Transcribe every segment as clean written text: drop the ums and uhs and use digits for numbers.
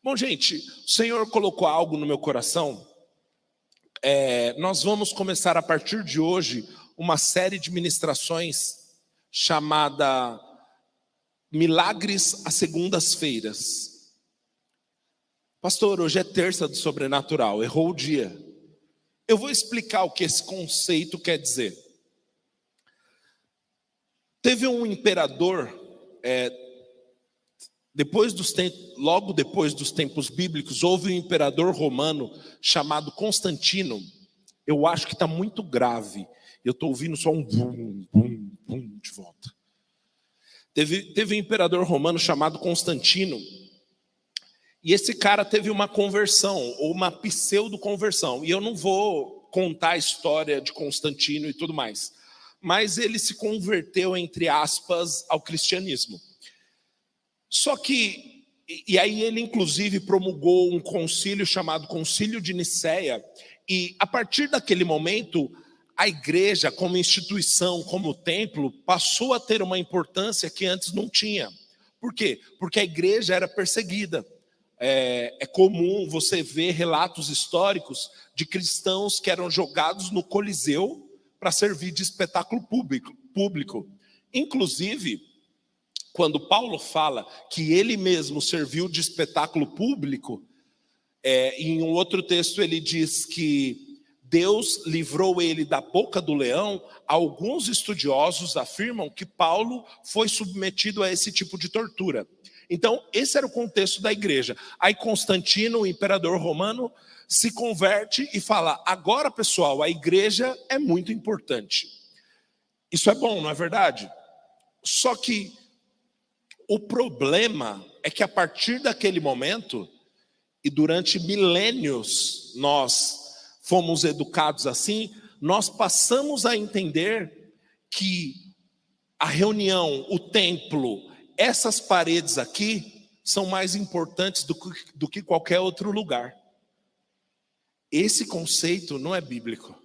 Bom, gente, o Senhor colocou algo no meu coração. Nós vamos começar a partir de hoje uma série de ministrações chamada Milagres às Segundas-feiras. Pastor, hoje é terça do sobrenatural, errou o dia. Eu vou explicar o que esse conceito quer dizer. Teve um imperador, logo depois dos tempos bíblicos, houve um imperador romano chamado Constantino. Eu acho que está muito grave. Eu estou ouvindo só um bum, bum, bum de volta. Teve um imperador romano chamado Constantino. E esse cara teve uma conversão, ou uma pseudo-conversão. E eu não vou contar a história de Constantino e tudo mais. Mas ele se converteu, entre aspas, ao cristianismo. Só que, e aí ele inclusive promulgou um concílio chamado Concílio de Nicéia. E a partir daquele momento, a igreja como instituição, como templo, passou a ter uma importância que antes não tinha. Por quê? Porque a igreja era perseguida. É comum você ver relatos históricos de cristãos que eram jogados no Coliseu para servir de espetáculo público. Inclusive, quando Paulo fala que ele mesmo serviu de espetáculo público, em um outro texto ele diz que Deus livrou ele da boca do leão. Alguns estudiosos afirmam que Paulo foi submetido a esse tipo de tortura. Então, esse era o contexto da igreja. Aí Constantino, o imperador romano, se converte e fala: agora, pessoal, a igreja é muito importante. Isso é bom, não é verdade? Só que o problema é que a partir daquele momento, e durante milênios nós fomos educados assim, nós passamos a entender que a reunião, o templo, essas paredes aqui são mais importantes do que qualquer outro lugar. Esse conceito não é bíblico.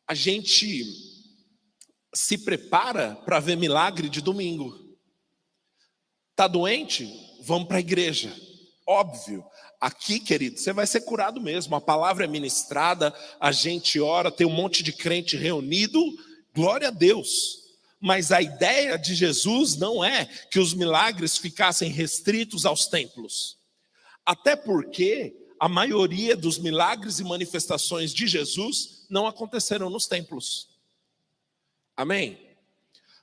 A gente se prepara para ver milagre de domingo. Está doente? Vamos para a igreja. Óbvio. Aqui, querido, você vai ser curado mesmo. A palavra é ministrada, a gente ora, tem um monte de crente reunido. Glória a Deus. Mas a ideia de Jesus não é que os milagres ficassem restritos aos templos. Até porque a maioria dos milagres e manifestações de Jesus não aconteceram nos templos. Amém?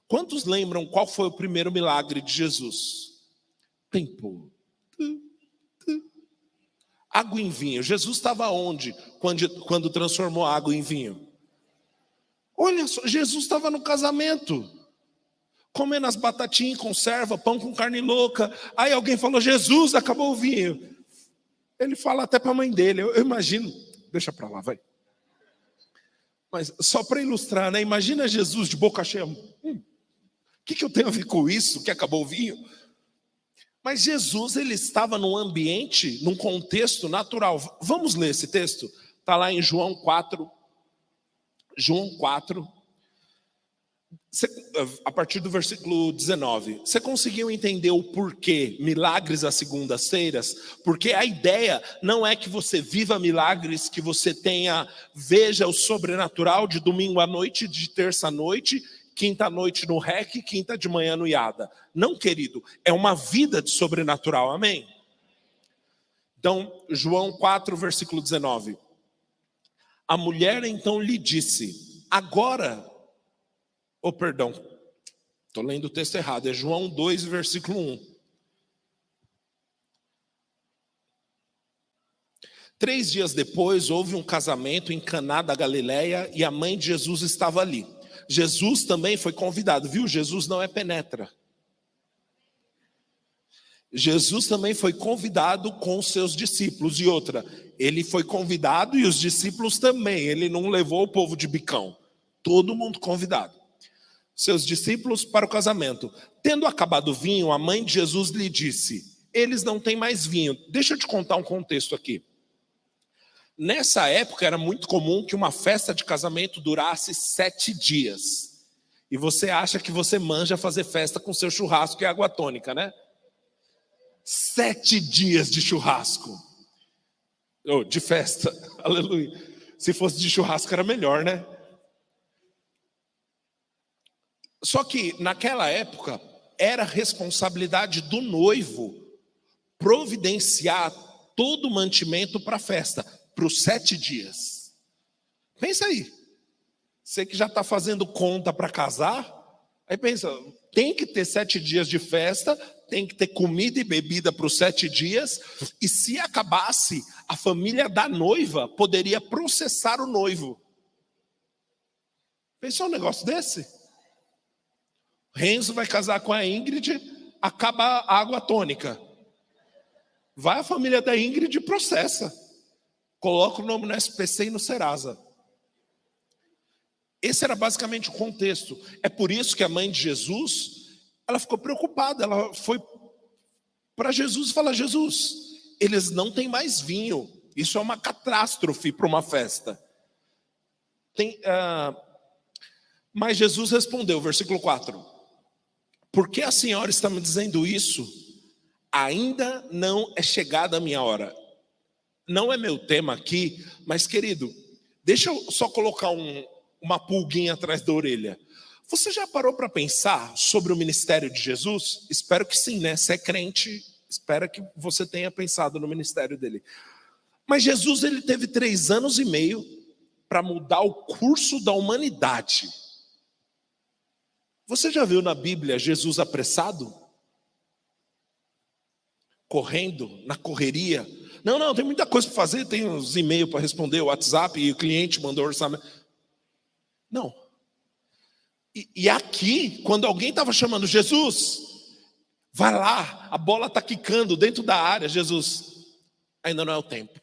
Quantos lembram qual foi o primeiro milagre de Jesus? Templo. Água em vinho. Jesus estava onde quando transformou a água em vinho? Olha só, Jesus estava no casamento, comendo as batatinhas em conserva, pão com carne louca. Aí alguém falou: Jesus, acabou o vinho. Ele fala até para a mãe dele, eu imagino, deixa para lá, vai. Mas só para ilustrar, né? Imagina Jesus de boca cheia. O que eu tenho a ver com isso, que acabou o vinho? Mas Jesus, ele estava num ambiente, num contexto natural. Vamos ler esse texto? Está lá em João 4. João 4, a partir do versículo 19. Você conseguiu entender o porquê milagres às segundas-feiras? Porque a ideia não é que você viva milagres, que você veja o sobrenatural de domingo à noite, de terça à noite, quinta à noite no REC, quinta de manhã no IADA. Não, querido, é uma vida de sobrenatural, amém? Então, João 4, versículo 19. A mulher então lhe disse: agora, estou lendo o texto errado, é João 2, versículo 1. 3 dias depois, houve um casamento em Caná da Galileia e a mãe de Jesus estava ali. Jesus também foi convidado, viu? Jesus não é penetra. Jesus também foi convidado com os seus discípulos. E outra, ele foi convidado e os discípulos também. Ele não levou o povo de bicão. Todo mundo convidado. Seus discípulos para o casamento. Tendo acabado o vinho, a mãe de Jesus lhe disse: eles não têm mais vinho. Deixa eu te contar um contexto aqui. Nessa época era muito comum que uma festa de casamento durasse 7 dias. E você acha que você manja fazer festa com seu churrasco e água tônica, né? 7 dias de churrasco. De festa, aleluia. Se fosse de churrasco era melhor, né? Só que naquela época era responsabilidade do noivo providenciar todo o mantimento para a festa, para os 7 dias. Pensa aí, você que já está fazendo conta para casar, aí pensa, tem que ter 7 dias de festa, tem que ter comida e bebida para os 7 dias, e se acabasse, a família da noiva poderia processar o noivo. Pensou um negócio desse? Renzo vai casar com a Ingrid, acaba a água tônica. Vai a família da Ingrid e processa. Coloca o nome no SPC e no Serasa. Esse era basicamente o contexto. É por isso que a mãe de Jesus, ela ficou preocupada. Ela foi para Jesus e falou: Jesus, eles não têm mais vinho. Isso é uma catástrofe para uma festa. Mas Jesus respondeu, versículo 4. Por que a senhora está me dizendo isso? Ainda não é chegada a minha hora. Não é meu tema aqui, mas querido, deixa eu só colocar uma pulguinha atrás da orelha. Você já parou para pensar sobre o ministério de Jesus? Espero que sim, né? Se é crente, espero que você tenha pensado no ministério dele. Mas Jesus, ele teve 3 anos e meio para mudar o curso da humanidade. Você já viu na Bíblia Jesus apressado? Correndo, na correria? Não, tem muita coisa para fazer, tem uns e-mails para responder, o WhatsApp, e o cliente mandou orçamento. Não. E aqui, quando alguém estava chamando Jesus, vai lá, a bola está quicando dentro da área, Jesus, ainda não é o tempo.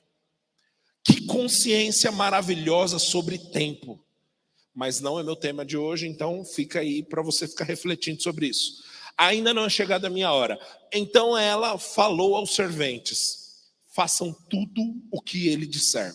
Que consciência maravilhosa sobre tempo. Mas não é meu tema de hoje, então fica aí para você ficar refletindo sobre isso. Ainda não é chegada a minha hora. Então ela falou aos serventes: façam tudo o que ele disser.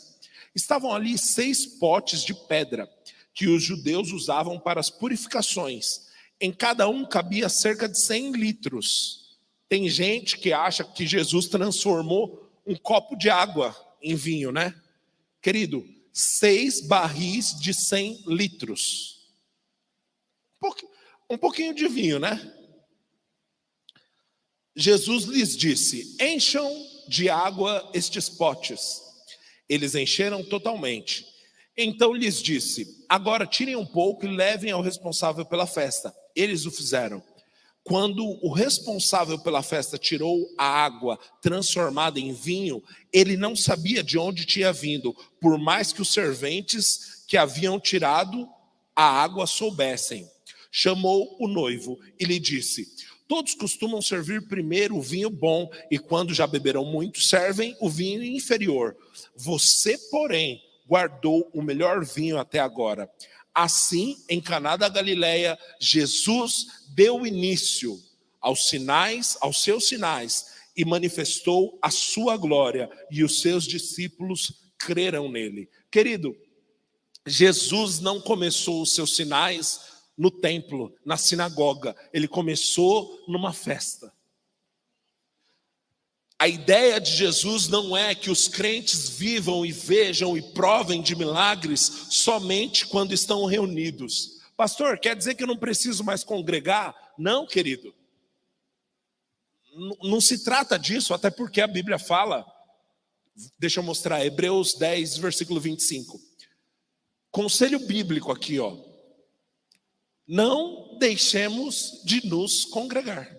Estavam ali 6 potes de pedra, que os judeus usavam para as purificações. Em cada um cabia cerca de 100 litros. Tem gente que acha que Jesus transformou um copo de água em vinho, né? Querido, 6 barris de 100 litros. Um pouquinho de vinho, né? Jesus lhes disse: encham de água estes potes. Eles encheram totalmente. Então lhes disse: agora tirem um pouco e levem ao responsável pela festa. Eles o fizeram. Quando o responsável pela festa tirou a água transformada em vinho, ele não sabia de onde tinha vindo, por mais que os serventes que haviam tirado a água soubessem. Chamou o noivo e lhe disse: todos costumam servir primeiro o vinho bom, e quando já beberam muito, servem o vinho inferior. Você, porém, guardou o melhor vinho até agora. Assim, em Caná da Galileia, Jesus deu início aos seus sinais, e manifestou a sua glória, e os seus discípulos creram nele. Querido, Jesus não começou os seus sinais no templo, na sinagoga. Ele começou numa festa. A ideia de Jesus não é que os crentes vivam e vejam e provem de milagres somente quando estão reunidos. Pastor, quer dizer que eu não preciso mais congregar? Não, querido. Não se trata disso, até porque a Bíblia fala, deixa eu mostrar, Hebreus 10, versículo 25. Conselho bíblico aqui, ó. Não deixemos de nos congregar.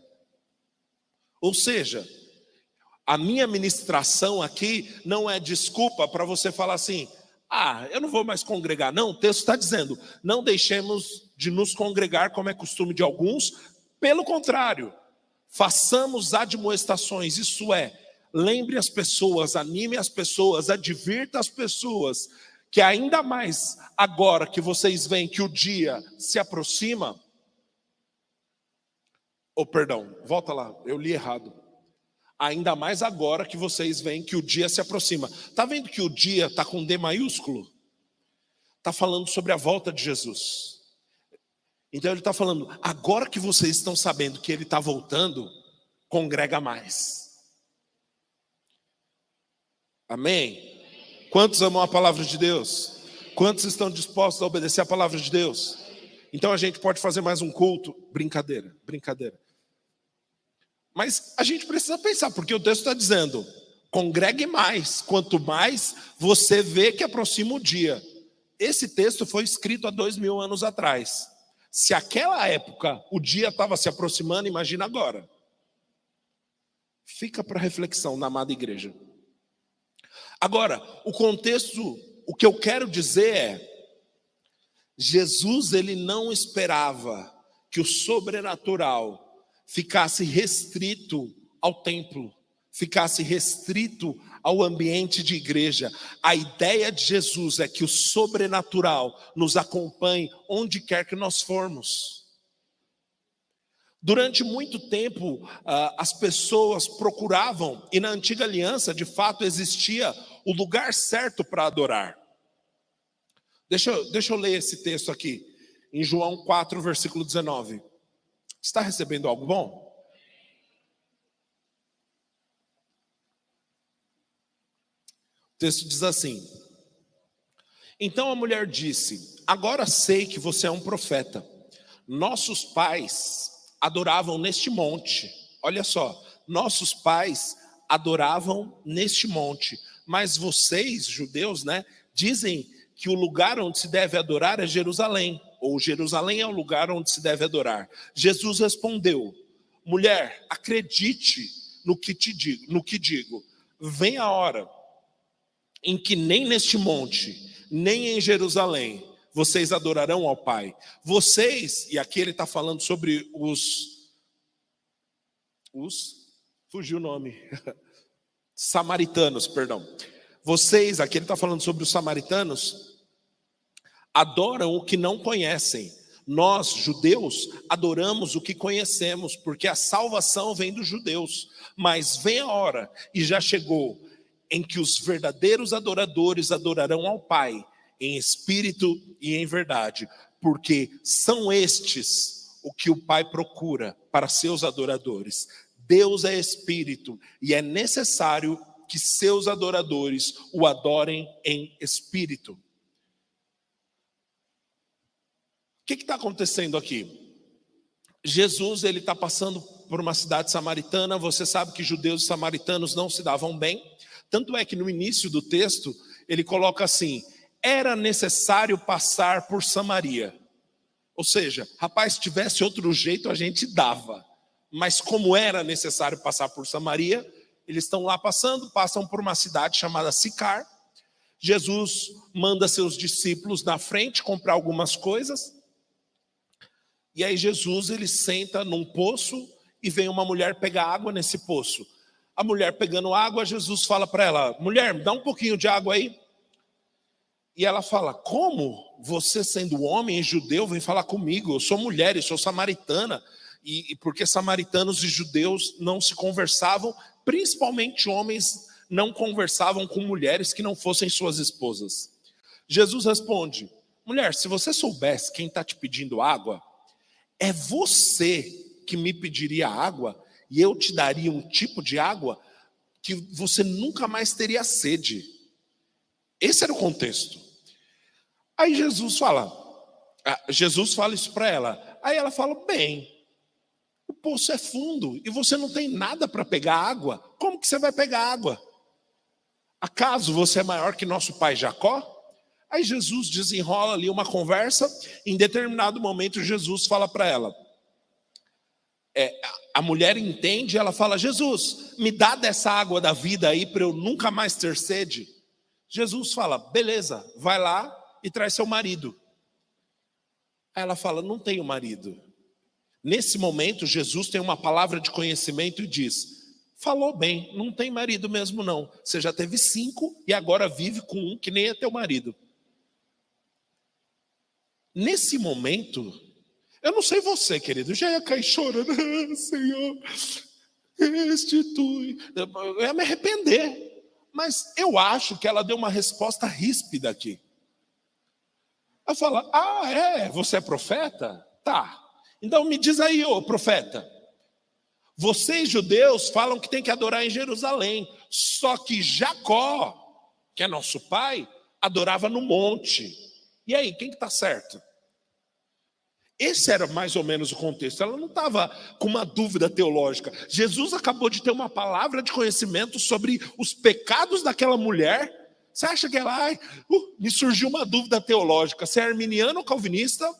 Ou seja, a minha ministração aqui não é desculpa para você falar assim: eu não vou mais congregar. Não, o texto está dizendo: não deixemos de nos congregar como é costume de alguns. Pelo contrário, façamos admoestações, isso é, lembre as pessoas, anime as pessoas, advirta as pessoas, que ainda mais agora que vocês veem que o dia se aproxima. Volta lá, eu li errado. Ainda mais agora que vocês veem que o dia se aproxima. Está vendo que o dia está com D maiúsculo? Está falando sobre a volta de Jesus. Então ele está falando, agora que vocês estão sabendo que ele está voltando, congrega mais. Amém? Quantos amam a palavra de Deus? Quantos estão dispostos a obedecer a palavra de Deus? Então a gente pode fazer mais um culto. Brincadeira, brincadeira. Mas a gente precisa pensar, porque o texto está dizendo: congregue mais, quanto mais você vê que aproxima o dia. Esse texto foi escrito há 2000 anos atrás. Se aquela época o dia estava se aproximando, imagina agora. Fica para reflexão na amada igreja. Agora, o contexto, o que eu quero dizer é: Jesus, ele não esperava que o sobrenatural ficasse restrito ao templo, ficasse restrito ao ambiente de igreja. A ideia de Jesus é que o sobrenatural nos acompanhe onde quer que nós formos. Durante muito tempo, as pessoas procuravam, e na antiga aliança, de fato, existia o lugar certo para adorar. Deixa eu ler esse texto aqui, em João 4, versículo 19. Está recebendo algo bom? O texto diz assim: então a mulher disse: agora sei que você é um profeta. Nossos pais adoravam neste monte. Olha só, nossos pais adoravam neste monte. Mas vocês, judeus, dizem que o lugar onde se deve adorar é Jerusalém, ou Jerusalém é o lugar onde se deve adorar. Jesus respondeu: mulher, acredite no que digo. Vem a hora em que nem neste monte, nem em Jerusalém, vocês adorarão ao Pai. Vocês, e aqui ele está falando sobre fugiu o nome, samaritanos, perdão. Vocês, aqui ele está falando sobre os samaritanos, adoram o que não conhecem. Nós, judeus, adoramos o que conhecemos, porque a salvação vem dos judeus. Mas vem a hora, e já chegou, em que os verdadeiros adoradores adorarão ao Pai, em espírito e em verdade, porque são estes o que o Pai procura para seus adoradores. Deus é espírito, e é necessário que seus adoradores o adorem em espírito. O que está acontecendo aqui? Jesus, ele está passando por uma cidade samaritana. Você sabe que judeus e samaritanos não se davam bem. Tanto é que no início do texto, ele coloca assim: era necessário passar por Samaria. Ou seja, rapaz, se tivesse outro jeito a gente dava. Mas como era necessário passar por Samaria, eles estão lá passam por uma cidade chamada Sicar. Jesus manda seus discípulos na frente comprar algumas coisas. E aí Jesus, ele senta num poço e vem uma mulher pegar água nesse poço. A mulher pegando água, Jesus fala para ela: mulher, me dá um pouquinho de água aí. E ela fala: como você, sendo homem e judeu, vem falar comigo? Eu sou mulher e sou samaritana. E porque samaritanos e judeus não se conversavam, principalmente homens não conversavam com mulheres que não fossem suas esposas. Jesus responde: mulher, se você soubesse quem está te pedindo água, é você que me pediria água, e eu te daria um tipo de água que você nunca mais teria sede. Esse era o contexto. Aí Jesus fala isso para ela. Aí ela fala: bem, o poço é fundo e você não tem nada para pegar água. Como que você vai pegar água? Acaso você é maior que nosso pai Jacó? Aí Jesus desenrola ali uma conversa. Em determinado momento Jesus fala para ela, a mulher entende, ela fala: Jesus, me dá dessa água da vida aí para eu nunca mais ter sede. Jesus fala: beleza, vai lá e traz seu marido. Aí ela fala: não tenho marido. Nesse momento Jesus tem uma palavra de conhecimento e diz: falou bem, não tem marido mesmo não. Você já teve 5 e agora vive com um que nem é teu marido. Nesse momento, eu não sei você, querido, já ia cair chorando: Senhor, restitui. Eu ia me arrepender. Mas eu acho que ela deu uma resposta ríspida aqui. Ela fala: você é profeta? Tá. Então me diz aí, ô profeta. Vocês judeus falam que tem que adorar em Jerusalém. Só que Jacó, que é nosso pai, adorava no monte. E aí, quem que está certo? Esse era mais ou menos o contexto. Ela não estava com uma dúvida teológica. Jesus acabou de ter uma palavra de conhecimento sobre os pecados daquela mulher. Você acha que ela... me surgiu uma dúvida teológica. Você é arminiano ou calvinista?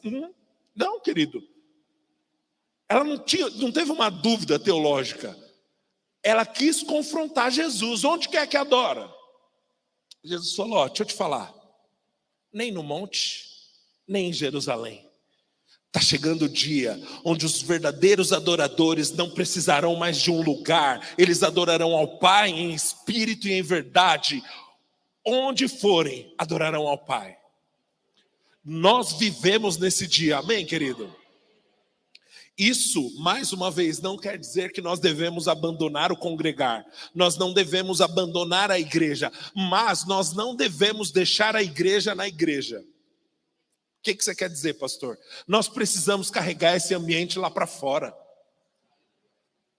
Não, querido. Ela não teve uma dúvida teológica. Ela quis confrontar Jesus. Onde quer que adora? Jesus falou, deixa eu te falar. Nem no monte, nem em Jerusalém. Está chegando o dia onde os verdadeiros adoradores não precisarão mais de um lugar. Eles adorarão ao Pai em espírito e em verdade. Onde forem, adorarão ao Pai. Nós vivemos nesse dia, amém, querido? Isso, mais uma vez, não quer dizer que nós devemos abandonar o congregar. Nós não devemos abandonar a igreja. Mas nós não devemos deixar a igreja na igreja. O que você quer dizer, pastor? Nós precisamos carregar esse ambiente lá para fora.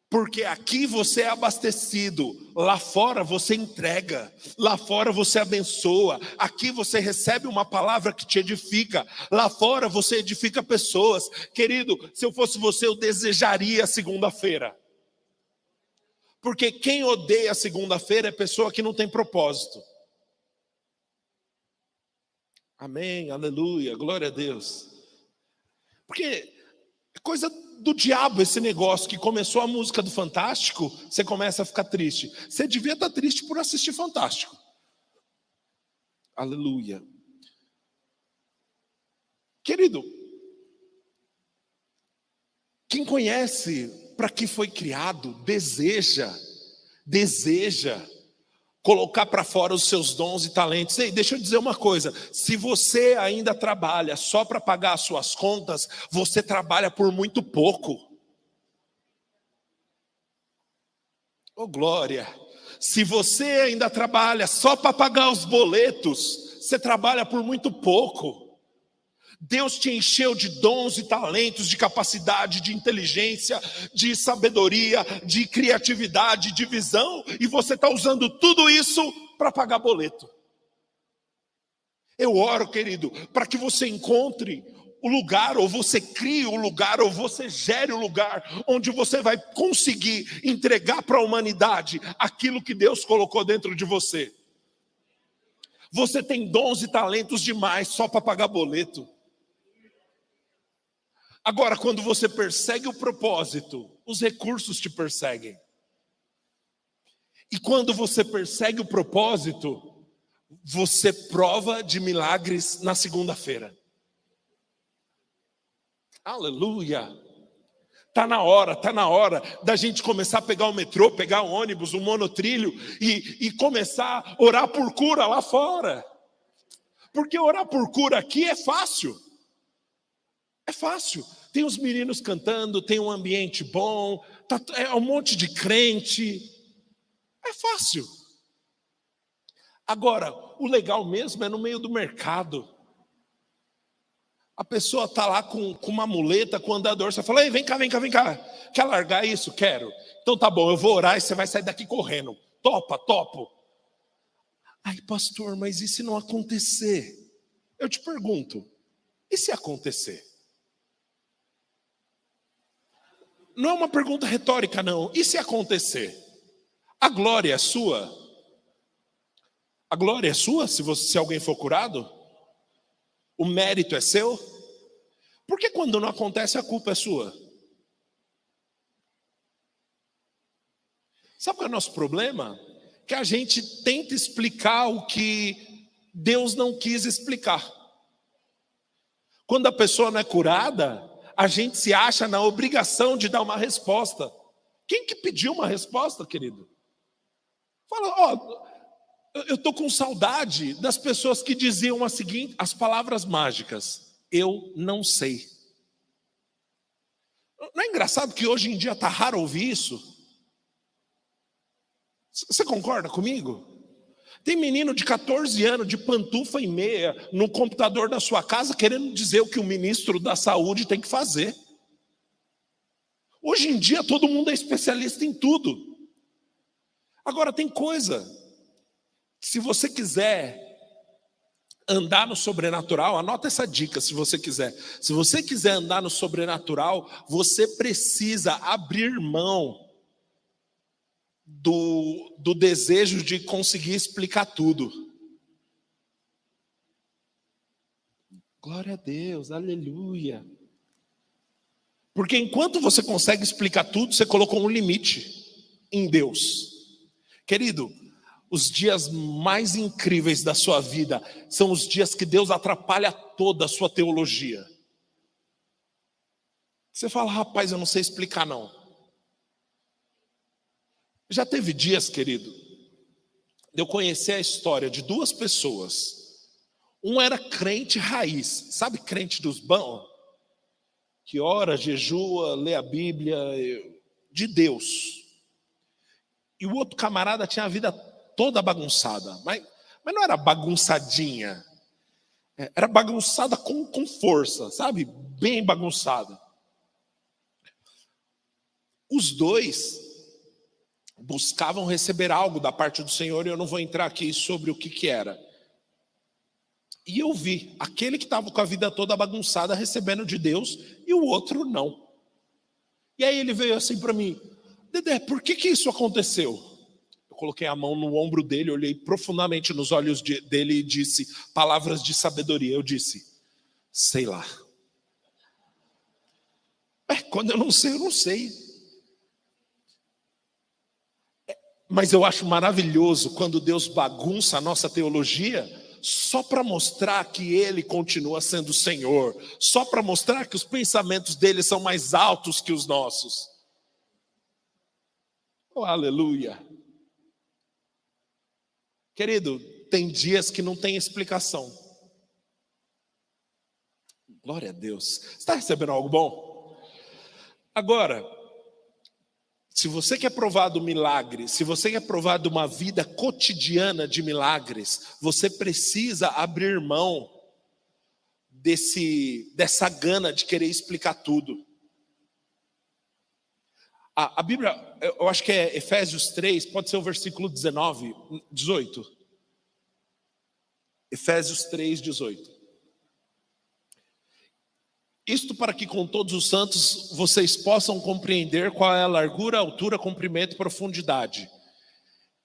Porque aqui você é abastecido, lá fora você entrega, lá fora você abençoa, aqui você recebe uma palavra que te edifica, lá fora você edifica pessoas. Querido, se eu fosse você, eu desejaria a segunda-feira. Porque quem odeia a segunda-feira é pessoa que não tem propósito. Amém, aleluia, glória a Deus. Porque é coisa do diabo esse negócio que começou a música do Fantástico, você começa a ficar triste. Você devia estar triste por assistir Fantástico. Aleluia. Querido, quem conhece para que foi criado, deseja colocar para fora os seus dons e talentos. Ei, deixa eu dizer uma coisa, se você ainda trabalha só para pagar as suas contas, você trabalha por muito pouco. Oh glória, se você ainda trabalha só para pagar os boletos, você trabalha por muito pouco. Deus te encheu de dons e talentos, de capacidade, de inteligência, de sabedoria, de criatividade, de visão, e você está usando tudo isso para pagar boleto. Eu oro, querido, para que você encontre o lugar, ou você crie o lugar, ou você gere o lugar, onde você vai conseguir entregar para a humanidade aquilo que Deus colocou dentro de você. Você tem dons e talentos demais só para pagar boleto. Agora, quando você persegue o propósito, os recursos te perseguem. E quando você persegue o propósito, você prova de milagres na segunda-feira. Aleluia! Está na hora da gente começar a pegar o metrô, pegar o ônibus, o monotrilho e começar a orar por cura lá fora. Porque orar por cura aqui é fácil. É fácil, tem os meninos cantando, tem um ambiente bom, é um monte de crente, é fácil. Agora, o legal mesmo é no meio do mercado. A pessoa está lá com uma muleta, com o andador, você fala, ei, vem cá, quer largar isso? Quero. Então tá bom, eu vou orar e você vai sair daqui correndo. Topo. Ai, pastor, mas e se não acontecer? Eu te pergunto, e se acontecer? Não é uma pergunta retórica, não. E se acontecer? A glória é sua? A glória é sua se alguém for curado? O mérito é seu? Por que quando não acontece a culpa é sua? Sabe qual é o nosso problema? Que a gente tenta explicar o que Deus não quis explicar. Quando a pessoa não é curada, a gente se acha na obrigação de dar uma resposta. Quem que pediu uma resposta, querido? Fala, eu estou com saudade das pessoas que diziam as palavras mágicas. Eu não sei. Não é engraçado que hoje em dia está raro ouvir isso? Você concorda comigo? Tem menino de 14 anos, de pantufa e meia, no computador da sua casa, querendo dizer o que o ministro da saúde tem que fazer. Hoje em dia, todo mundo é especialista em tudo. Agora, tem coisa Se você quiser andar no sobrenatural, anota essa dica se você quiser. Se você quiser andar no sobrenatural, você precisa abrir mão do desejo de conseguir explicar tudo. Glória a Deus, aleluia. Porque enquanto você consegue explicar tudo, você colocou um limite em Deus. Querido, os dias mais incríveis da sua vida são os dias que Deus atrapalha toda a sua teologia. Você fala, rapaz, eu não sei explicar não. Já teve dias, querido, de eu conhecer a história de duas pessoas. Um era crente raiz, sabe crente dos bons? Que ora, jejua, lê a Bíblia, de Deus. E o outro camarada tinha a vida toda bagunçada, mas não era bagunçadinha, era bagunçada com força, sabe? Bem bagunçada. Os dois buscavam receber algo da parte do Senhor, e eu não vou entrar aqui sobre o que era. E eu vi aquele que estava com a vida toda bagunçada recebendo de Deus, e o outro não. E aí ele veio assim para mim, Dedé, por que isso aconteceu? Eu coloquei a mão no ombro dele, olhei profundamente nos olhos dele e disse palavras de sabedoria. Eu disse, sei lá. Quando eu não sei. Mas eu acho maravilhoso quando Deus bagunça a nossa teologia só para mostrar que Ele continua sendo o Senhor, só para mostrar que os pensamentos dele são mais altos que os nossos. Oh, aleluia. Querido, tem dias que não tem explicação. Glória a Deus. Você está recebendo algo bom? Agora, se você quer provar do milagre, se você quer provar de uma vida cotidiana de milagres, você precisa abrir mão dessa gana de querer explicar tudo. A Bíblia, eu acho que é Efésios 3, pode ser o versículo 18. Efésios 3, 18. Isto para que com todos os santos vocês possam compreender qual é a largura, altura, comprimento e profundidade.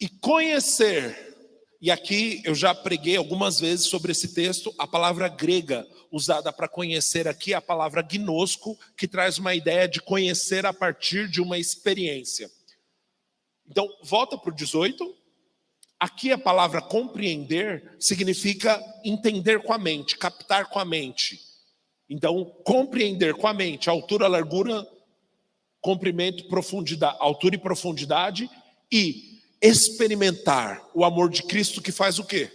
E conhecer, e aqui eu já preguei algumas vezes sobre esse texto, a palavra grega usada para conhecer aqui é a palavra gnosco, que traz uma ideia de conhecer a partir de uma experiência. Então, volta para o 18. Aqui a palavra compreender significa entender com a mente, captar com a mente. Então, compreender com a mente, altura, largura, comprimento, profundidade, altura e profundidade, e experimentar o amor de Cristo que faz o quê?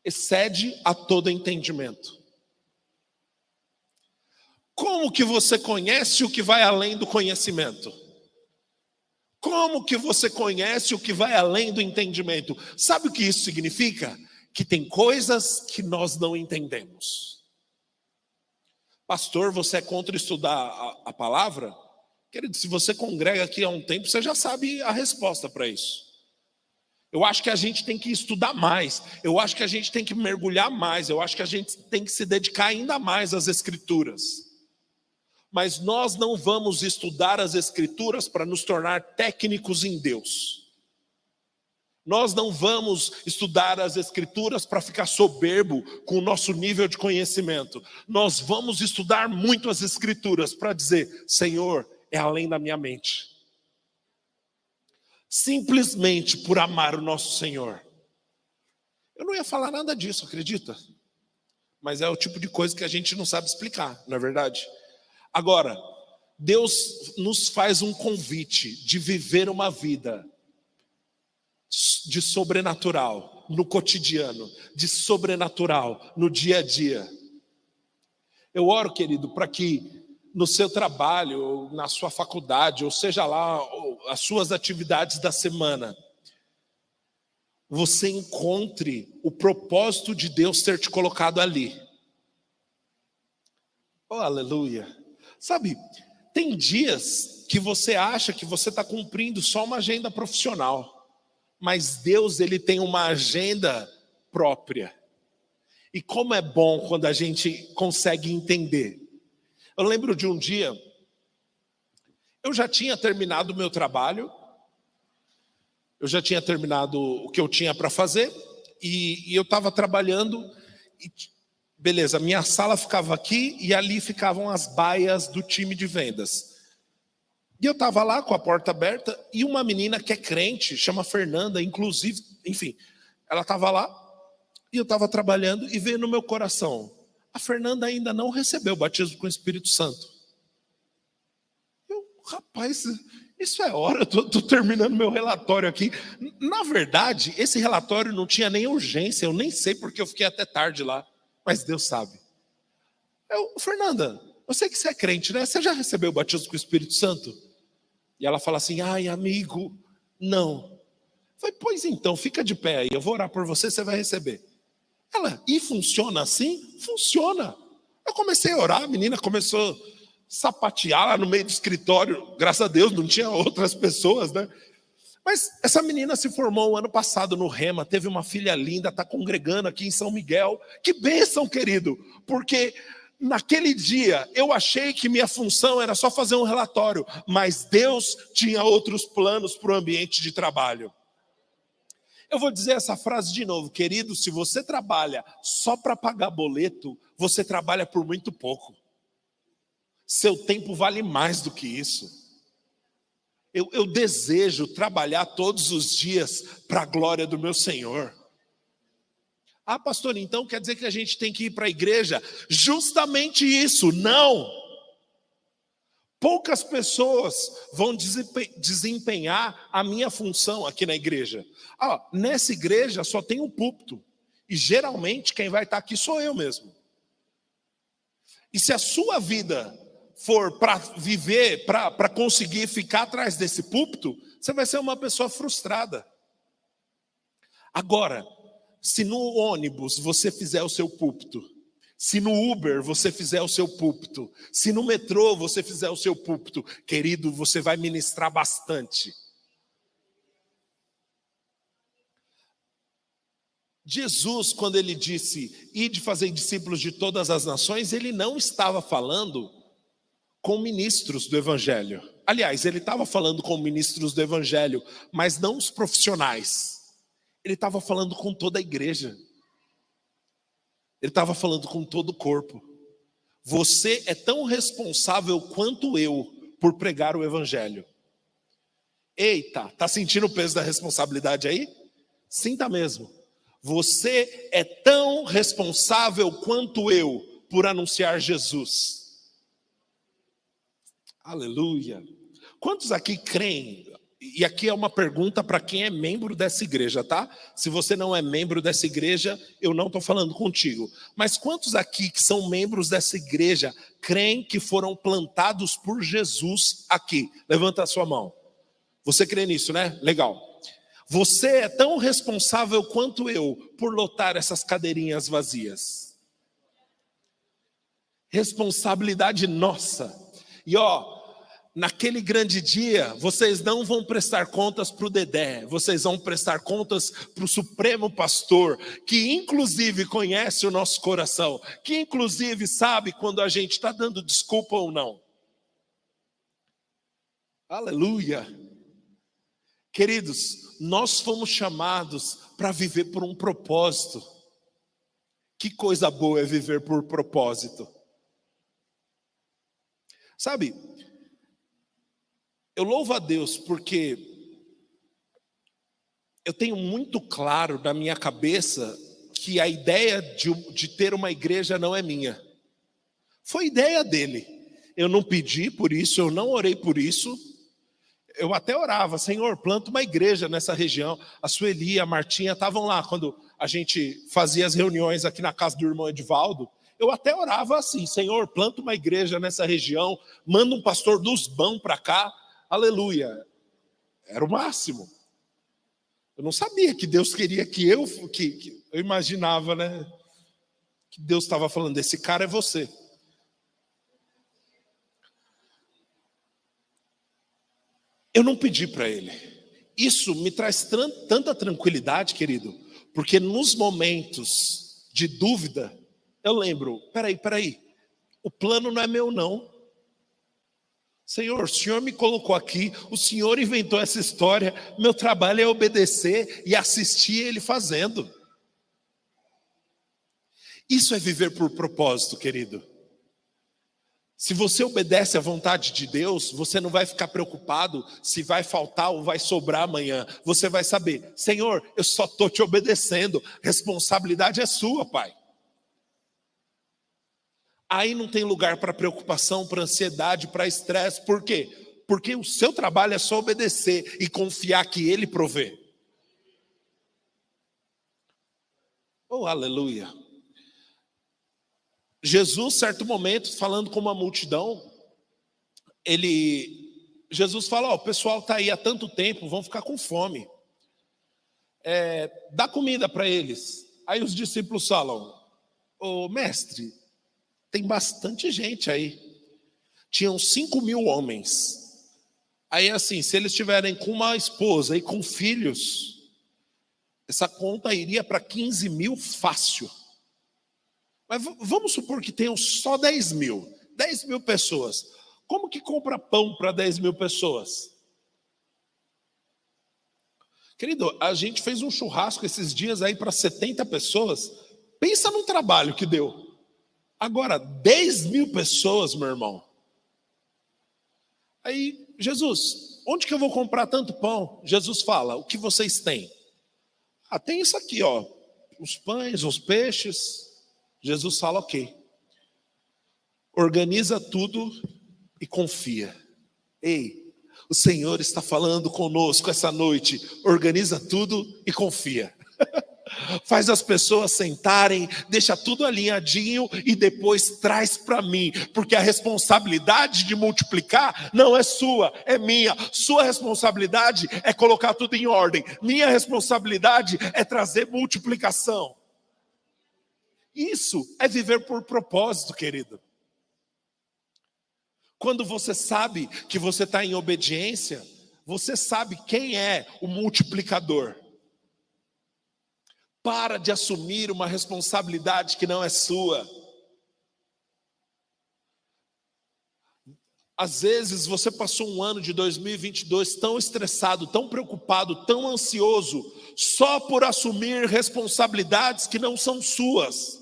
Excede a todo entendimento. Como que você conhece o que vai além do conhecimento? Como que você conhece o que vai além do entendimento? Sabe o que isso significa? Que tem coisas que nós não entendemos. Pastor, você é contra estudar a palavra? Querido, se você congrega aqui há um tempo, você já sabe a resposta para isso. Eu acho que a gente tem que estudar mais. Eu acho que a gente tem que mergulhar mais. Eu acho que a gente tem que se dedicar ainda mais às Escrituras. Mas nós não vamos estudar as Escrituras para nos tornar técnicos em Deus. Nós não vamos estudar as Escrituras para ficar soberbo com o nosso nível de conhecimento. Nós vamos estudar muito as Escrituras para dizer, Senhor, é além da minha mente. Simplesmente por amar o nosso Senhor. Eu não ia falar nada disso, acredita? Mas é o tipo de coisa que a gente não sabe explicar, não é verdade? Agora, Deus nos faz um convite de viver uma vida de sobrenatural no cotidiano, de sobrenatural no dia a dia. Eu oro, querido, para que no seu trabalho, na sua faculdade, ou seja lá, as suas atividades da semana, você encontre o propósito de Deus ter te colocado ali. Oh, aleluia. Sabe, tem dias que você acha que você está cumprindo só uma agenda profissional. mas Deus, ele tem uma agenda própria. E como é bom quando a gente consegue entender. Eu lembro de um dia, eu já tinha terminado o meu trabalho, eu já tinha terminado o que eu tinha para fazer, e eu estava trabalhando, e beleza, minha sala ficava aqui, e ali ficavam as baias do time de vendas. E eu estava lá com a porta aberta, e uma menina que é crente, chama Fernanda, inclusive, enfim, ela estava lá, e eu estava trabalhando, e veio no meu coração, a Fernanda ainda não recebeu o batismo com o Espírito Santo. Rapaz, isso é hora, eu estou terminando meu relatório aqui. Na verdade, esse relatório não tinha nem urgência, eu nem sei porque eu fiquei até tarde lá, mas Deus sabe. Fernanda, eu sei que você é crente, né? Você já recebeu o batismo com o Espírito Santo? E ela fala assim, ai amigo, não. Eu falei, pois então, fica de pé aí, eu vou orar por você, você vai receber. Ela, e funciona assim? Funciona. Eu comecei a orar, a menina começou sapatear lá no meio do escritório, graças a Deus não tinha outras pessoas, né? Mas essa menina se formou o ano passado no Rema, teve uma filha linda, está congregando aqui em São Miguel. Que bênção, querido, porque naquele dia eu achei que minha função era só fazer um relatório, mas Deus tinha outros planos para o ambiente de trabalho. Eu vou dizer essa frase de novo, querido, se você trabalha só para pagar boleto, você trabalha por muito pouco. Seu tempo vale mais do que isso. Eu desejo trabalhar todos os dias para a glória do meu Senhor. Ah, pastor, então quer dizer que a gente tem que ir para a igreja? Justamente isso, não. Poucas pessoas vão desempenhar a minha função aqui na igreja. Nessa igreja só tem um púlpito. E geralmente quem vai estar aqui sou eu mesmo. E se a sua vida for para viver, para conseguir ficar atrás desse púlpito, você vai ser uma pessoa frustrada. Agora, se no ônibus você fizer o seu púlpito, se no Uber você fizer o seu púlpito, se no metrô você fizer o seu púlpito, querido, você vai ministrar bastante. Jesus, quando ele disse, ide fazer discípulos de todas as nações, ele não estava falando com ministros do evangelho. Aliás, ele estava falando com ministros do evangelho, mas não os profissionais. Ele estava falando com toda a igreja. Ele estava falando com todo o corpo. Você é tão responsável quanto eu por pregar o evangelho. Eita, tá sentindo o peso da responsabilidade aí? Sinta mesmo. Você é tão responsável quanto eu por anunciar Jesus. Aleluia. Quantos aqui creem? E aqui é uma pergunta para quem é membro dessa igreja, tá? Se você não é membro dessa igreja, eu não estou falando contigo. Mas quantos aqui que são membros dessa igreja creem que foram plantados por Jesus aqui? Levanta a sua mão. Você crê nisso, né? Legal. Você é tão responsável quanto eu por lotar essas cadeirinhas vazias. Responsabilidade nossa. E naquele grande dia, vocês não vão prestar contas para o Dedé, vocês vão prestar contas para o Supremo Pastor, que inclusive conhece o nosso coração, que inclusive sabe quando a gente está dando desculpa ou não. Aleluia. Queridos, nós fomos chamados para viver por um propósito. Que coisa boa é viver por propósito. Sabe, eu louvo a Deus porque eu tenho muito claro na minha cabeça que a ideia de ter uma igreja não é minha. Foi ideia dele. Eu não pedi por isso, eu não orei por isso. Eu até orava, Senhor, planta uma igreja nessa região. A Sueli e a Martinha estavam lá quando a gente fazia as reuniões aqui na casa do irmão Edivaldo. Eu até orava assim, Senhor, planta uma igreja nessa região, manda um pastor dos bons para cá, aleluia. Era o máximo. Eu não sabia que Deus queria que eu imaginava, né? Que Deus estava falando, esse cara é você. Eu não pedi para ele. Isso me traz tanta tranquilidade, querido, porque nos momentos de dúvida, eu lembro, peraí, o plano não é meu não. Senhor, o Senhor me colocou aqui, o Senhor inventou essa história, meu trabalho é obedecer e assistir Ele fazendo. Isso é viver por propósito, querido. Se você obedece à vontade de Deus, você não vai ficar preocupado se vai faltar ou vai sobrar amanhã. Você vai saber, Senhor, eu só estou te obedecendo, responsabilidade é sua, Pai. Aí não tem lugar para preocupação, para ansiedade, para estresse. Por quê? Porque o seu trabalho é só obedecer e confiar que Ele provê. Oh, aleluia. Jesus, certo momento, falando com uma multidão, Jesus fala, o pessoal está aí há tanto tempo, vão ficar com fome. Dá comida para eles. Aí os discípulos falam, mestre, tem bastante gente aí. Tinham 5.000 homens. Aí assim, se eles estiverem com uma esposa e com filhos, essa conta iria para 15.000 fácil. Mas vamos supor que tenham só 10.000. 10.000 pessoas. Como que compra pão para 10.000 pessoas? Querido, a gente fez um churrasco esses dias aí para 70 pessoas. Pensa no trabalho que deu. Agora, 10.000 pessoas, meu irmão. Aí, Jesus, onde que eu vou comprar tanto pão? Jesus fala, o que vocês têm? Tem isso aqui, ó. Os pães, os peixes. Jesus fala, ok. Organiza tudo e confia. Ei, o Senhor está falando conosco essa noite. Organiza tudo e confia. Faz as pessoas sentarem, deixa tudo alinhadinho e depois traz para mim, porque a responsabilidade de multiplicar não é sua, é minha. Sua responsabilidade é colocar tudo em ordem. Minha responsabilidade é trazer multiplicação. Isso é viver por propósito, querido. Quando você sabe que você está em obediência, você sabe quem é o multiplicador. Para de assumir uma responsabilidade que não é sua. Às vezes você passou um ano de 2022 tão estressado, tão preocupado, tão ansioso, só por assumir responsabilidades que não são suas.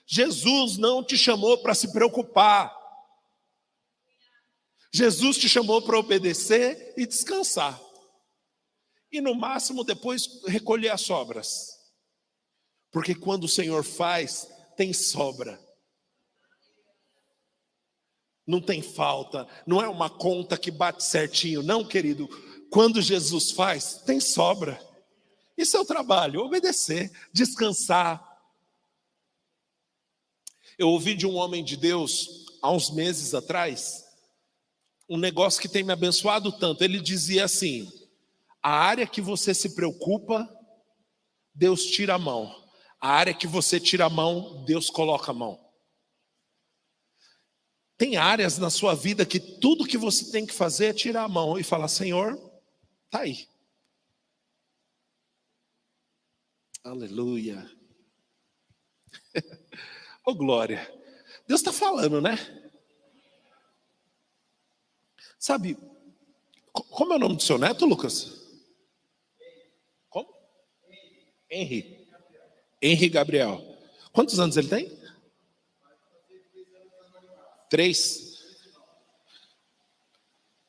Jesus não te chamou para se preocupar. Jesus te chamou para obedecer e descansar. E no máximo depois recolher as sobras. Porque quando o Senhor faz, tem sobra. Não tem falta, não é uma conta que bate certinho. Não, querido, quando Jesus faz, tem sobra. Isso é o trabalho, obedecer, descansar. Eu ouvi de um homem de Deus, há uns meses atrás, um negócio que tem me abençoado tanto. Ele dizia assim, a área que você se preocupa, Deus tira a mão. A área que você tira a mão, Deus coloca a mão. Tem áreas na sua vida que tudo que você tem que fazer é tirar a mão e falar, Senhor, tá aí. Aleluia. Oh, glória. Deus está falando, né? Sabe, como é o nome do seu neto, Lucas? Como? Henry Gabriel. Quantos anos ele tem? 3.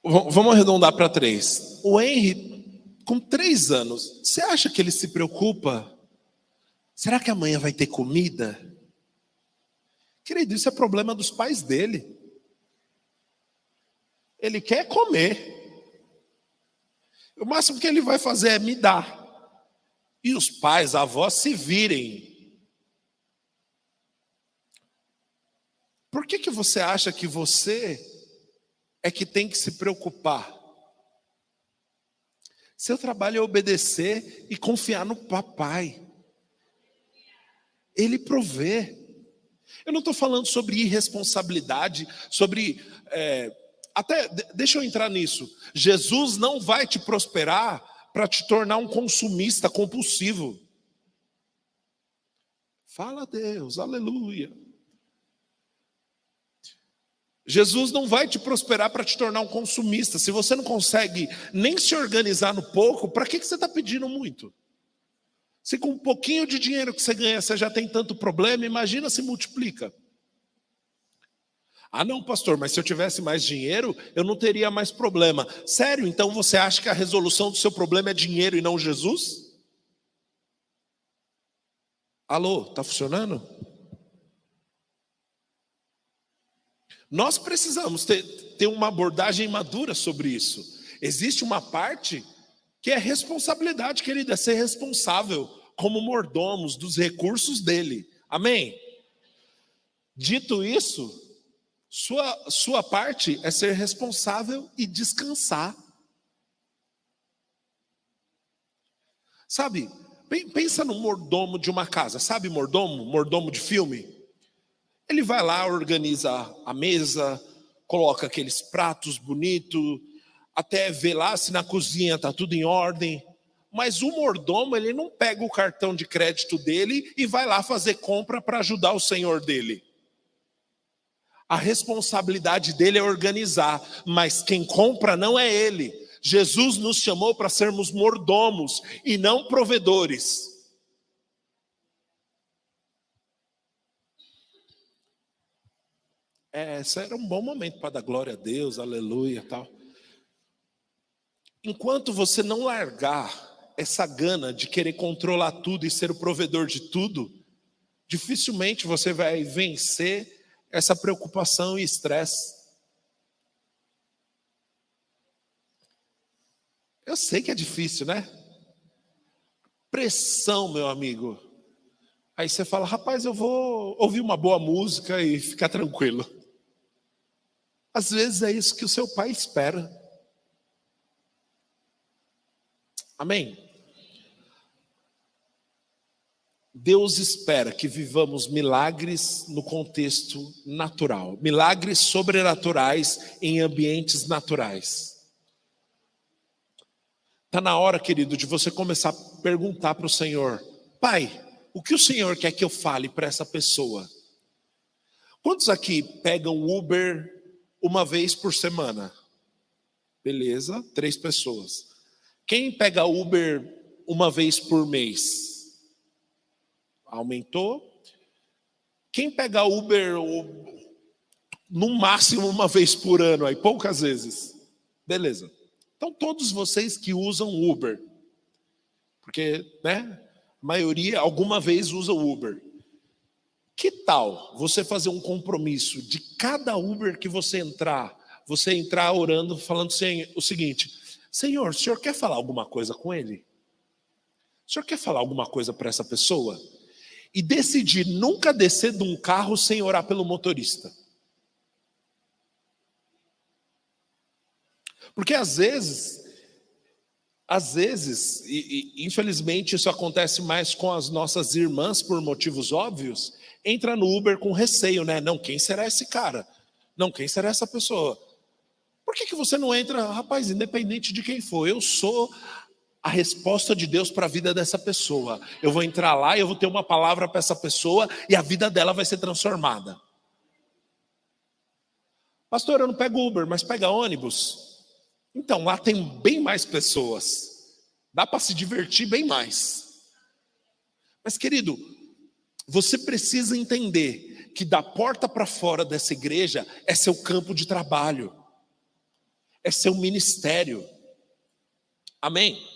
Vamos arredondar para 3. O Henry, com 3 anos, você acha que ele se preocupa? Será que amanhã vai ter comida? Querido, isso é problema dos pais dele. Ele quer comer. O máximo que ele vai fazer é me dar. E os pais, avós, se virem. Por que você acha que você é que tem que se preocupar? Seu trabalho é obedecer e confiar no papai. Ele provê. Eu não estou falando sobre irresponsabilidade, sobre... deixa eu entrar nisso. Jesus não vai te prosperar para te tornar um consumista compulsivo. Fala a Deus, aleluia. Jesus não vai te prosperar para te tornar um consumista. Se você não consegue nem se organizar no pouco, para que você está pedindo muito? Se com um pouquinho de dinheiro que você ganha, você já tem tanto problema, imagina se multiplica. Ah não, pastor, mas se eu tivesse mais dinheiro, eu não teria mais problema. Sério, então você acha que a resolução do seu problema é dinheiro e não Jesus? Alô, está funcionando? Nós precisamos ter uma abordagem madura sobre isso. Existe uma parte que é responsabilidade, querida, é ser responsável como mordomos dos recursos dele. Amém? Dito isso, sua parte é ser responsável e descansar. Sabe, pensa no mordomo de uma casa. Sabe mordomo de filme? Ele vai lá, organiza a mesa, coloca aqueles pratos bonitos, até vê lá se na cozinha está tudo em ordem. Mas o mordomo, ele não pega o cartão de crédito dele e vai lá fazer compra para ajudar o senhor dele. A responsabilidade dele é organizar, mas quem compra não é ele. Jesus nos chamou para sermos mordomos e não provedores. Esse era um bom momento para dar glória a Deus, aleluia, tal. Enquanto você não largar essa gana de querer controlar tudo e ser o provedor de tudo, dificilmente você vai vencer essa preocupação e estresse. Eu sei que é difícil, né? Pressão, meu amigo. Aí você fala, rapaz, eu vou ouvir uma boa música e ficar tranquilo. Às vezes é isso que o seu pai espera. Amém? Deus espera que vivamos milagres no contexto natural. Milagres sobrenaturais em ambientes naturais. Está na hora, querido, de você começar a perguntar para o Senhor: Pai, o que o Senhor quer que eu fale para essa pessoa? Quantos aqui pegam Uber uma vez por semana? Beleza, 3 pessoas. Quem pega Uber uma vez por mês? Aumentou. Quem pega Uber no máximo uma vez por ano, aí poucas vezes? Beleza. Então todos vocês que usam Uber, porque, né, a maioria alguma vez usa Uber. Que tal você fazer um compromisso de cada Uber que você entrar orando, falando o seguinte: Senhor, o senhor quer falar alguma coisa com ele? O senhor quer falar alguma coisa para essa pessoa? E decidir nunca descer de um carro sem orar pelo motorista. Porque às vezes, e infelizmente isso acontece mais com as nossas irmãs por motivos óbvios, entra no Uber com receio, né? Não, quem será esse cara? Não, quem será essa pessoa? Por que você não entra, rapaz, independente de quem for? Eu sou a resposta de Deus para a vida dessa pessoa. Eu vou entrar lá e eu vou ter uma palavra para essa pessoa e a vida dela vai ser transformada. Pastor, eu não pego Uber, mas pega ônibus. Então, lá tem bem mais pessoas. Dá para se divertir bem mais. Mas, querido, você precisa entender que da porta para fora dessa igreja é seu campo de trabalho. É seu ministério. Amém?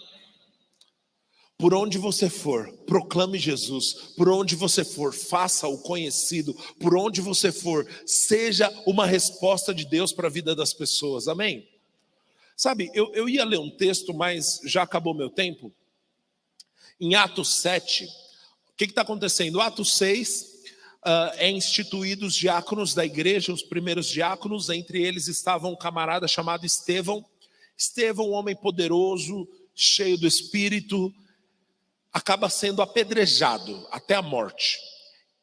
Por onde você for, proclame Jesus. Por onde você for, faça-o conhecido. Por onde você for, seja uma resposta de Deus para a vida das pessoas. Amém? Sabe, eu ia ler um texto, mas já acabou meu tempo. Em Atos 7, o que está acontecendo? Atos 6 é instituído os diáconos da igreja, os primeiros diáconos. Entre eles estava um camarada chamado Estevão. Estevão, um homem poderoso, cheio do Espírito, acaba sendo apedrejado até a morte.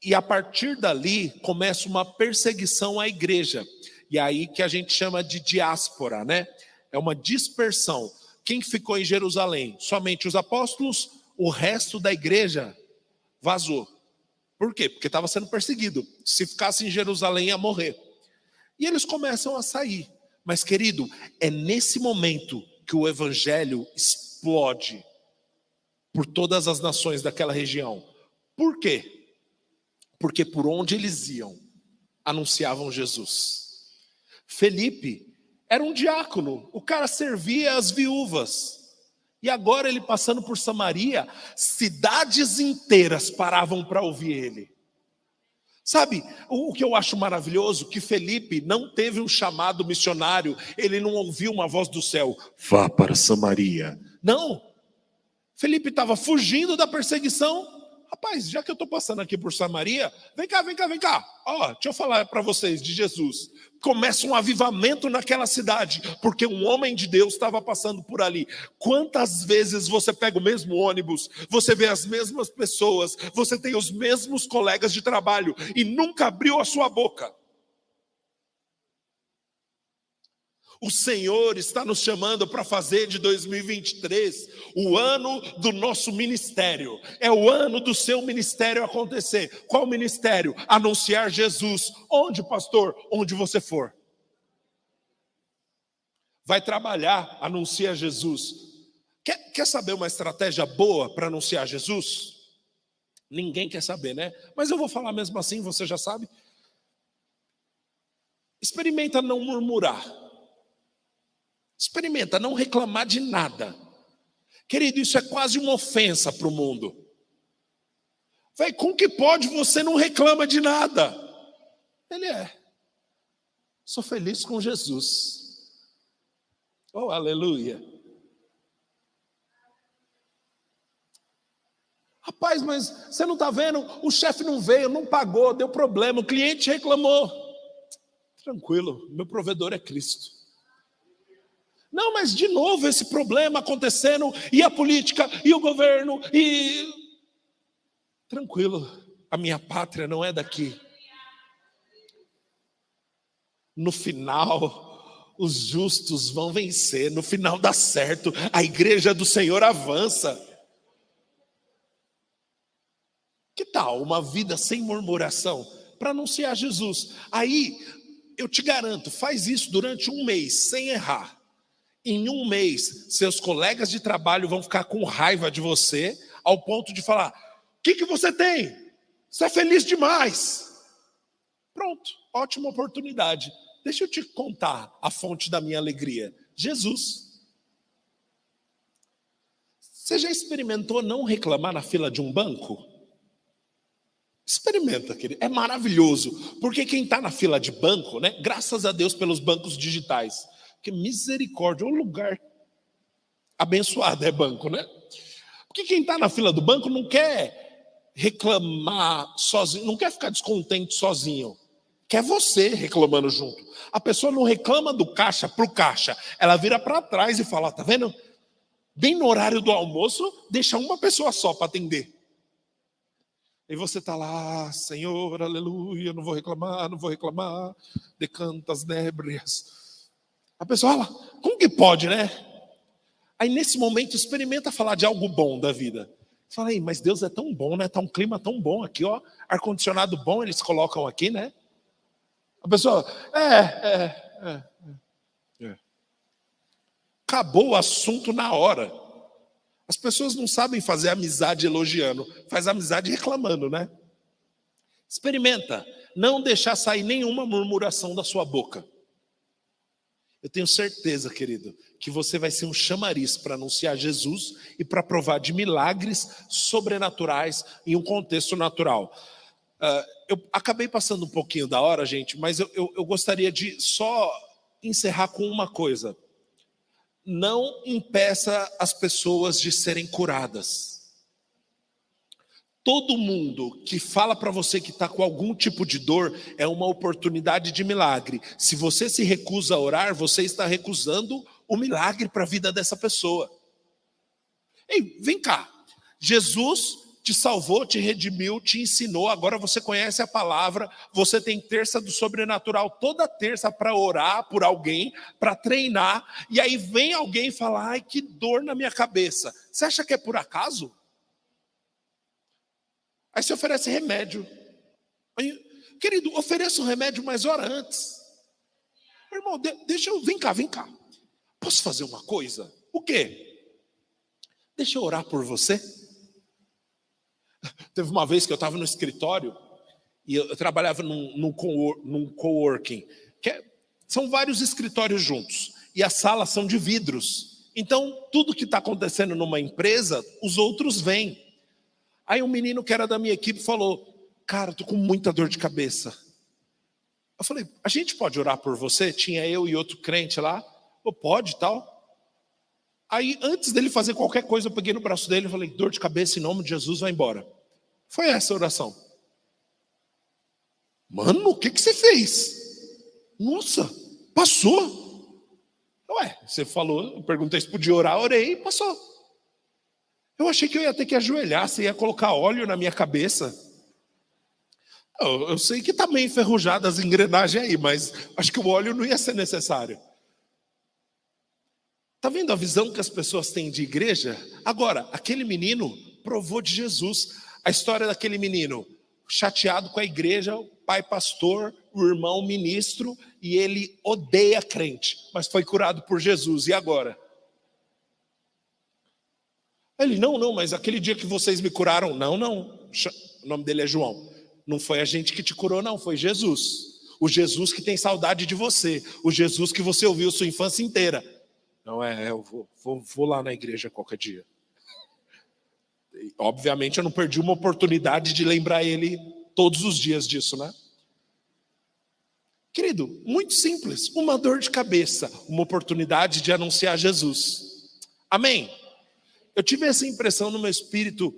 E a partir dali começa uma perseguição à igreja. E aí que a gente chama de diáspora, né? É uma dispersão. Quem ficou em Jerusalém? Somente os apóstolos, o resto da igreja vazou. Por quê? Porque estava sendo perseguido. Se ficasse em Jerusalém, ia morrer. E eles começam a sair. Mas, querido, é nesse momento que o evangelho explode por todas as nações daquela região. Por quê? Porque por onde eles iam, anunciavam Jesus. Felipe era um diácono, o cara servia as viúvas. E agora ele passando por Samaria, cidades inteiras paravam para ouvir ele. Sabe, o que eu acho maravilhoso, que Felipe não teve um chamado missionário, ele não ouviu uma voz do céu, vá para Samaria. Não, Felipe estava fugindo da perseguição. Rapaz, já que eu estou passando aqui por Samaria, vem cá. Ó, deixa eu falar para vocês de Jesus. Começa um avivamento naquela cidade, porque um homem de Deus estava passando por ali. Quantas vezes você pega o mesmo ônibus, você vê as mesmas pessoas, você tem os mesmos colegas de trabalho e nunca abriu a sua boca? O Senhor está nos chamando para fazer de 2023 o ano do nosso ministério. É o ano do seu ministério acontecer. Qual ministério? Anunciar Jesus. Onde, pastor? Onde você for. Vai trabalhar, anuncia Jesus. Quer saber uma estratégia boa para anunciar Jesus? Ninguém quer saber, né? Mas eu vou falar mesmo assim, você já sabe. Experimenta não murmurar. Experimenta não reclamar de nada. Querido, isso é quase uma ofensa para o mundo. Vai, com que pode você não reclama de nada? Ele sou feliz com Jesus. Oh, aleluia. Rapaz, mas você não está vendo? O chefe não veio, não pagou, deu problema, o cliente reclamou. Tranquilo, meu provedor é Cristo. Não, mas de novo esse problema acontecendo, e a política, e o governo, e... Tranquilo, a minha pátria não é daqui. No final, os justos vão vencer, no final dá certo, a igreja do Senhor avança. Que tal uma vida sem murmuração, para anunciar Jesus? Aí, eu te garanto, faz isso durante um mês, sem errar. Em um mês, seus colegas de trabalho vão ficar com raiva de você, ao ponto de falar, o que você tem? Você é feliz demais. Pronto, ótima oportunidade. Deixa eu te contar a fonte da minha alegria. Jesus. Você já experimentou não reclamar na fila de um banco? Experimenta, querido. É maravilhoso. Porque quem está na fila de banco, né? Graças a Deus pelos bancos digitais. Porque misericórdia, o lugar abençoado é banco, né? Porque quem está na fila do banco não quer reclamar sozinho, não quer ficar descontente sozinho. Quer você reclamando junto. A pessoa não reclama do caixa para o caixa. Ela vira para trás e fala, tá vendo? Bem no horário do almoço, deixa uma pessoa só para atender. E você está lá, Senhor, aleluia, não vou reclamar, decanta as nébrias. A pessoa fala, como que pode, né? Aí nesse momento experimenta falar de algo bom da vida. Você fala, aí, mas Deus é tão bom, né? Tá um clima tão bom aqui, ó. Ar-condicionado bom eles colocam aqui, né? A pessoa, acabou o assunto na hora. As pessoas não sabem fazer amizade elogiando, faz amizade reclamando, né? Experimenta não deixar sair nenhuma murmuração da sua boca. Eu tenho certeza, querido, que você vai ser um chamariz para anunciar Jesus e para provar de milagres sobrenaturais em um contexto natural. Eu acabei passando um pouquinho da hora, gente, mas eu gostaria de só encerrar com uma coisa. Não impeça as pessoas de serem curadas. Todo mundo que fala para você que está com algum tipo de dor é uma oportunidade de milagre. Se você se recusa a orar, você está recusando o milagre para a vida dessa pessoa. Ei, vem cá. Jesus te salvou, te redimiu, te ensinou, agora você conhece a palavra, você tem terça do sobrenatural toda terça para orar por alguém, para treinar, e aí vem alguém falar, ai, que dor na minha cabeça. Você acha que é por acaso? Aí você oferece remédio. Aí, querido, ofereça um remédio, mas ora antes. Irmão, deixa eu, vem cá. Posso fazer uma coisa? O quê? Deixa eu orar por você. Teve uma vez que eu estava no escritório e eu trabalhava num coworking, são vários escritórios juntos e as salas são de vidros. Então, tudo que está acontecendo numa empresa, os outros vêm. Aí um menino que era da minha equipe falou, cara, estou com muita dor de cabeça. Eu falei, a gente pode orar por você? Tinha eu e outro crente lá. Pode e tal. Aí, antes dele fazer qualquer coisa, eu peguei no braço dele e falei, dor de cabeça, em nome de Jesus, vai embora. Foi essa a oração. Mano, o que você fez? Nossa, passou. Ué, você falou, eu perguntei se podia orar, orei e passou. Eu achei que eu ia ter que ajoelhar, você ia colocar óleo na minha cabeça. Eu sei que está meio enferrujada as engrenagens aí, mas acho que o óleo não ia ser necessário. Está vendo a visão que as pessoas têm de igreja? Agora, aquele menino provou de Jesus. A história daquele menino, chateado com a igreja, o pai pastor, o irmão ministro, e ele odeia crente, mas foi curado por Jesus. E agora? Ele, não, mas aquele dia que vocês me curaram, não. O nome dele é João. Não foi a gente que te curou, não, foi Jesus. O Jesus que tem saudade de você. O Jesus que você ouviu sua infância inteira. Não eu vou lá na igreja qualquer dia. Obviamente eu não perdi uma oportunidade de lembrar ele todos os dias disso, né? Querido, muito simples. Uma dor de cabeça, uma oportunidade de anunciar Jesus. Amém? Eu tive essa impressão no meu espírito.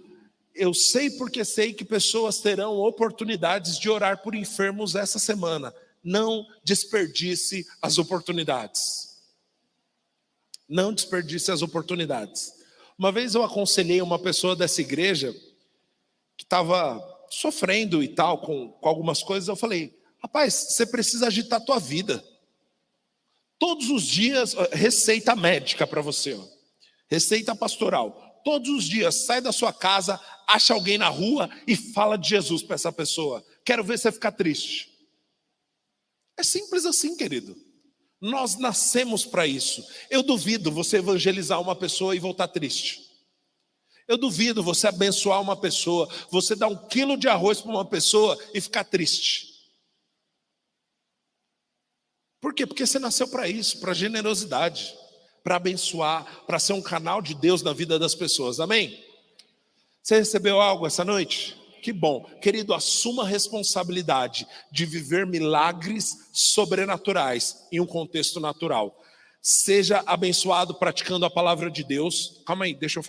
Eu sei porque sei que pessoas terão oportunidades de orar por enfermos essa semana. Não desperdice as oportunidades. Não desperdice as oportunidades. Uma vez eu aconselhei uma pessoa dessa igreja que estava sofrendo e tal com algumas coisas. Eu falei, rapaz, você precisa agitar a tua vida. Todos os dias, receita médica para você. Ó. Receita pastoral. Todos os dias, sai da sua casa, acha alguém na rua e fala de Jesus para essa pessoa. Quero ver você ficar triste. É simples assim, querido. Nós nascemos para isso. Eu duvido você evangelizar uma pessoa e voltar triste. Eu duvido você abençoar uma pessoa, você dar 1 quilo de arroz para uma pessoa e ficar triste. Por quê? Porque você nasceu para isso, para generosidade, para abençoar, para ser um canal de Deus na vida das pessoas. Amém? Você recebeu algo essa noite? Que bom. Querido, assuma a responsabilidade de viver milagres sobrenaturais em um contexto natural. Seja abençoado praticando a palavra de Deus. Calma aí, deixa eu fazer